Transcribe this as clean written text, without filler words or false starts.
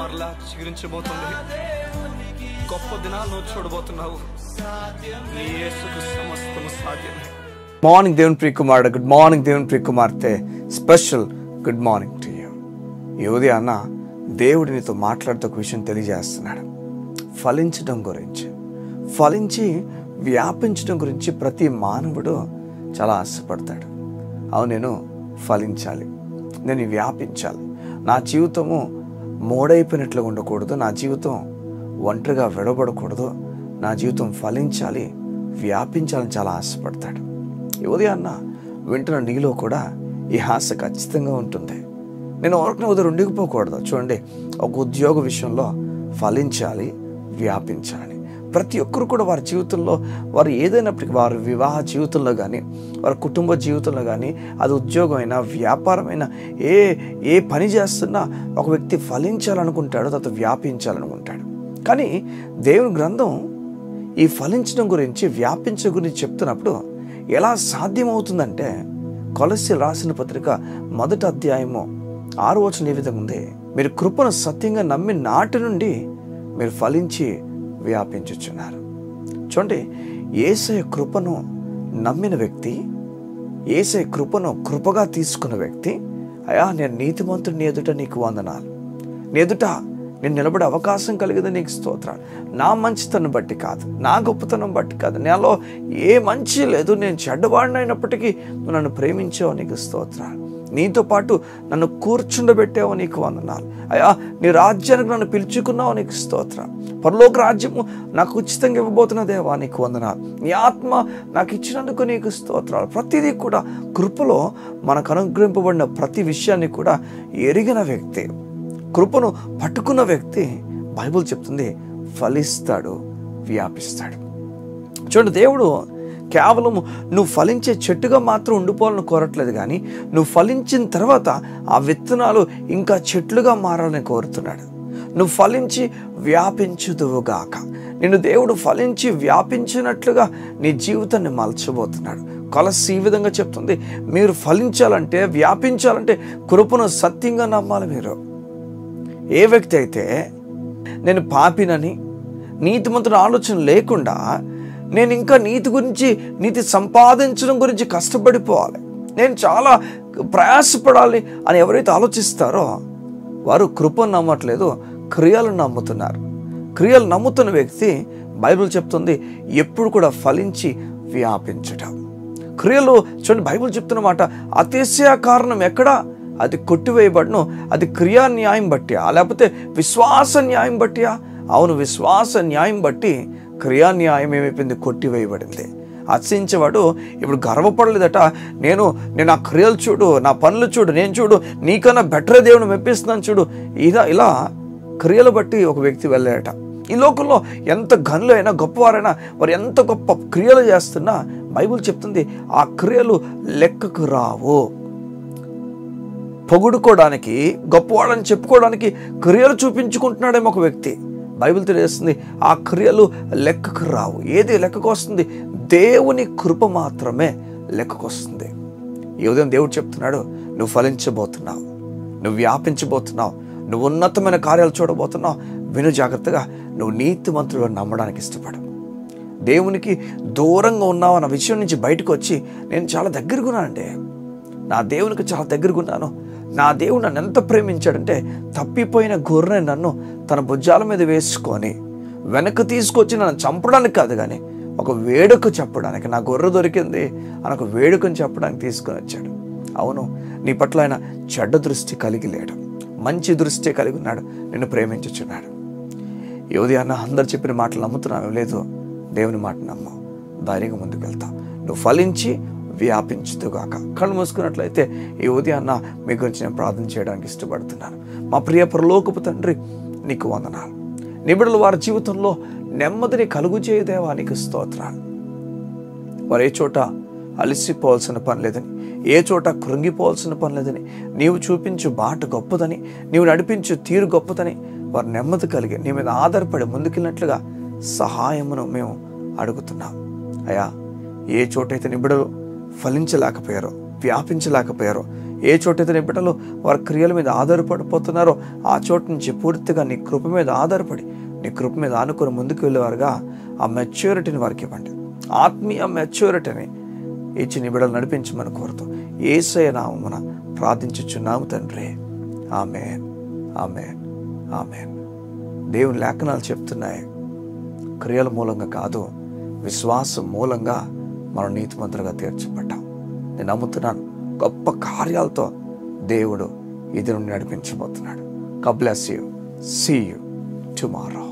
మరలా చిగురించబోతుంది. గొప్ప దినాలను చూడబోతున్నావు. నీ యేసుకు సమస్తము సాధ్యమే. మార్నింగ్ దేవుని ప్రియ కుమారుడు, గుడ్ మార్నింగ్ దేవుని ప్రియ కుమార్తె, special good morning to you. ఈ ఉదయాన్న దేవుడు నీతో మాట్లాడుతూ ఒక విషయం తెలియజేస్తున్నాడు. ఫలించడం గురించి, ఫలించి వ్యాపించడం గురించి ప్రతి మానవుడు చాలా ఆశపడతాడు. అవును, నేను ఫలించాలి, నేను వ్యాపించాలి, నా జీవితము మోడైపోయినట్లుగా ఉండకూడదు, నా జీవితం ఒంటరిగా విడబడకూడదు, నా జీవితం ఫలించాలి, వ్యాపించాలని చాలా ఆశపడతాడు. ఈ ఉదయాన్న వింటున్న నీలో కూడా ఈ ఆశ ఖచ్చితంగా ఉంటుంది. నేను ఎవరికి ఉదయం ఉండిపోకూడదు. చూడండి, ఒక ఉద్యోగ విషయంలో ఫలించాలి, వ్యాపించాలి. ప్రతి ఒక్కరు కూడా వారి జీవితంలో వారు ఏదైనప్పటికీ, వారి వివాహ జీవితంలో కానీ, వారి కుటుంబ జీవితంలో కానీ, అది ఉద్యోగమైనా వ్యాపారమైనా ఏ పని చేస్తున్నా ఒక వ్యక్తి ఫలించాలనుకుంటాడు, తర్వాత వ్యాపించాలనుకుంటాడు. కానీ దేవుని గ్రంథం ఈ ఫలించడం గురించి, వ్యాపించడం గురించి చెప్తున్నప్పుడు ఎలా సాధ్యమవుతుందంటే, కొలస్సీయులకు రాసిన పత్రిక 1వ అధ్యాయము 6వ వచనం ఈ విధంగా ఉంది: మీరు కృపను సత్యంగా నమ్మి నాటి నుండి మీరు ఫలించి వ్యాపించుచున్నారు. చూడండి, యేసయ్య కృపను నమ్మిన వ్యక్తి, యేసయ్య కృపను కృపగా తీసుకున్న వ్యక్తి, అయ్యా నేను నీతిమంతుడు, నీ ఎదుట నీకు వందనాలు, నీ ఎదుట నేను నిలబడే అవకాశం కలిగింది, నీకు స్తోత్రాలు. నా మంచితనం బట్టి కాదు, నా గొప్పతనం బట్టి కాదు, నాలో ఏ మంచి లేదు, నేను చెడ్డవాడినైనప్పటికీ నువ్వు నన్ను ప్రేమించావు, నీకు స్తోత్రాలు. నీతో పాటు నన్ను కూర్చుండబెట్టావు, నీకు వందనాలు. అయ్యా నీ రాజ్యానికి నన్ను పిలుచుకున్నావు, నీకు స్తోత్రాలు. పరలోక రాజ్యము నాకు ఉచితంగా ఇవ్వబోతున్న దేవా, నీకు వందనాలు. నీ ఆత్మ నాకు ఇచ్చినందుకు నీకు స్తోత్రాలు. ప్రతిదీ కూడా కృపలో మనకు అనుగ్రహింపబడిన ప్రతి విషయాన్ని కూడా ఎరిగిన వ్యక్తి, కృపను పట్టుకున్న వ్యక్తి, బైబిల్ చెప్తుంది, ఫలిస్తాడు, వ్యాపిస్తాడు. చూడండి, దేవుడు కేవలం నువ్వు ఫలించే చెట్టుగా మాత్రం ఉండిపోవాలని కోరట్లేదు, కానీ నువ్వు ఫలించిన తర్వాత ఆ విత్తనాలు ఇంకా చెట్లుగా మారాలని కోరుతున్నాడు. నువ్వు ఫలించి వ్యాపించుదువుగాక. నిన్ను దేవుడు ఫలించి వ్యాపించినట్లుగా నీ జీవితాన్ని మలచబోతున్నాడు. కొలస్సీ ఈ విధంగా చెప్తుంది, మీరు ఫలించాలంటే, వ్యాపించాలంటే కృపను సత్యంగా నమ్మాలి. మీరు ఏ వ్యక్తి అయితే నేను పాపినని, నీతిమంతుని ఆలోచన లేకుండా నేను ఇంకా నీతి గురించి, నీతి సంపాదించడం గురించి కష్టపడిపోవాలి, నేను చాలా ప్రయాసపడాలి అని ఎవరైతే ఆలోచిస్తారో వారు కృపను నమ్మట్లేదు, క్రియలను నమ్ముతున్నారు. క్రియలు నమ్ముతున్న వ్యక్తి, బైబిల్ చెప్తుంది, ఎప్పుడు కూడా ఫలించి వ్యాపించటం. క్రియలు చూడండి, బైబిల్ చెప్తున్నమాట, అతిశయ కారణం ఎక్కడా? అది కొట్టివేయబడను. అది క్రియా న్యాయం బట్టియా, లేకపోతే విశ్వాస న్యాయం బట్టియా? అవును, విశ్వాస న్యాయం బట్టి క్రియా న్యాయం ఏమైపోయింది? కొట్టివేయబడింది. అర్చించేవాడు ఇప్పుడు గర్వపడలేదట, నేను ఆ క్రియలు చూడు, నా పనులు చూడు, నేను చూడు, నీకన్నా బెటరే దేవుని మెప్పిస్తున్నాను చూడు, ఇలా క్రియలు బట్టి ఒక వ్యక్తి వెళ్ళాడట. ఈ లోకంలో ఎంత గనులైనా, గొప్పవారైనా, వారు ఎంత గొప్ప క్రియలు చేస్తున్నా బైబిల్ చెప్తుంది, ఆ క్రియలు లెక్కకు రావు. పొగుడుకోవడానికి, గొప్పవాడని చెప్పుకోవడానికి క్రియలు చూపించుకుంటున్నాడేమో ఒక వ్యక్తి. బైబిల్ తెలియజేస్తుంది, ఆ క్రియలు లెక్కకు రావు. ఏది లెక్కకు వస్తుంది? దేవుని కృప మాత్రమే లెక్కకు వస్తుంది. ఈ ఉదయం దేవుడు చెప్తున్నాడు, నువ్వు ఫలించబోతున్నావు, నువ్వు వ్యాపించబోతున్నావు, నువ్వు ఉన్నతమైన కార్యాలు చూడబోతున్నావు. విను జాగ్రత్తగా, నువ్వు నీతిమంతుడుగా నమ్మడానికి ఇష్టపడు. దేవునికి దూరంగా ఉన్నావు అన్న విషయం నుంచి బయటకు వచ్చి, నేను చాలా దగ్గరగా ఉన్నానండి, నా దేవునికి చాలా దగ్గరగా ఉన్నాను, నా దేవుడు నన్ను ఎంత ప్రేమించాడంటే, తప్పిపోయిన గొర్రెని నన్ను తన భుజాల మీద వేసుకొని వెనక్కి తీసుకొచ్చి నన్ను చంపడానికి కాదు, కానీ ఒక వేడుక చెప్పడానికి, నా గొర్రె దొరికింది అని ఒక వేడుకని చెప్పడానికి తీసుకొని వచ్చాడు. అవును, నీ పట్ల ఆయన చెడ్డ దృష్టి కలిగి లేడు, మంచి దృష్టి కలిగి ఉన్నాడు, నిన్ను ప్రేమించుచున్నాడు. ఈ ఉదయాన్న అందరు చెప్పిన మాటలు నమ్ముతున్నావు? లేదు, దేవుని మాట నమ్ము, ధైర్యంగా ముందుకు వెళ్తావు, నువ్వు ఫలించి వ్యాపించుదుగాక. కళ్ళు మూసుకున్నట్లయితే ఈ ఉదయాన్న మీ గురించి నేను ప్రార్థన చేయడానికి ఇష్టపడుతున్నాను. మా ప్రియ పరలోకపు తండ్రి, నీకు వందనాలు. నిబిడలు వారి జీవితంలో నెమ్మదిని కలుగు చేయదేవా, నీకు స్తోత్రాలు. వారు ఏ చోట అలసిపోవాల్సిన పని లేదని, ఏ చోట కృంగిపోవాల్సిన పని లేదని, నీవు చూపించు బాట గొప్పదని, నీవు నడిపించు తీరు గొప్పదని వారు నెమ్మది కలిగి నీ మీద ఆధారపడి ముందుకెళ్ళినట్లుగా సహాయమును మేము అడుగుతున్నాం. అయ్యా, ఏ చోటైతే నిబిడలు ఫలించలేకపోయారో, వ్యాపించలేకపోయారో, ఏ చోటైతే నీ బిడ్డలు వారి క్రియల మీద ఆధారపడిపోతున్నారో ఆ చోటు నుంచి పూర్తిగా నీ కృప మీద ఆధారపడి నీ కృప మీద ఆనుకొని ముందుకు వెళ్ళేవారుగా ఆ మెచ్యూరిటీని వారికి ఇవ్వండి. ఆత్మీయ మెచ్యూరిటీని ఇచ్చి నీ బిడ్డలు నడిపించమని కోరుతూ యేసయ్య నామమున ప్రార్థించుచున్నాము తండ్రి. ఆమేన్, ఆమేన్, ఆమేన్. దేవుని లేఖనాలు చెప్తున్నాయి, క్రియల మూలంగా కాదు, విశ్వాసం మూలంగా మనం నీతిమంతులుగా తీర్చబడ్డాం. నేను నమ్ముతున్నాను, గొప్ప కార్యాలతో దేవుడు ఇది నుండి నడిపించబోతున్నాడు. God bless you. See you tomorrow.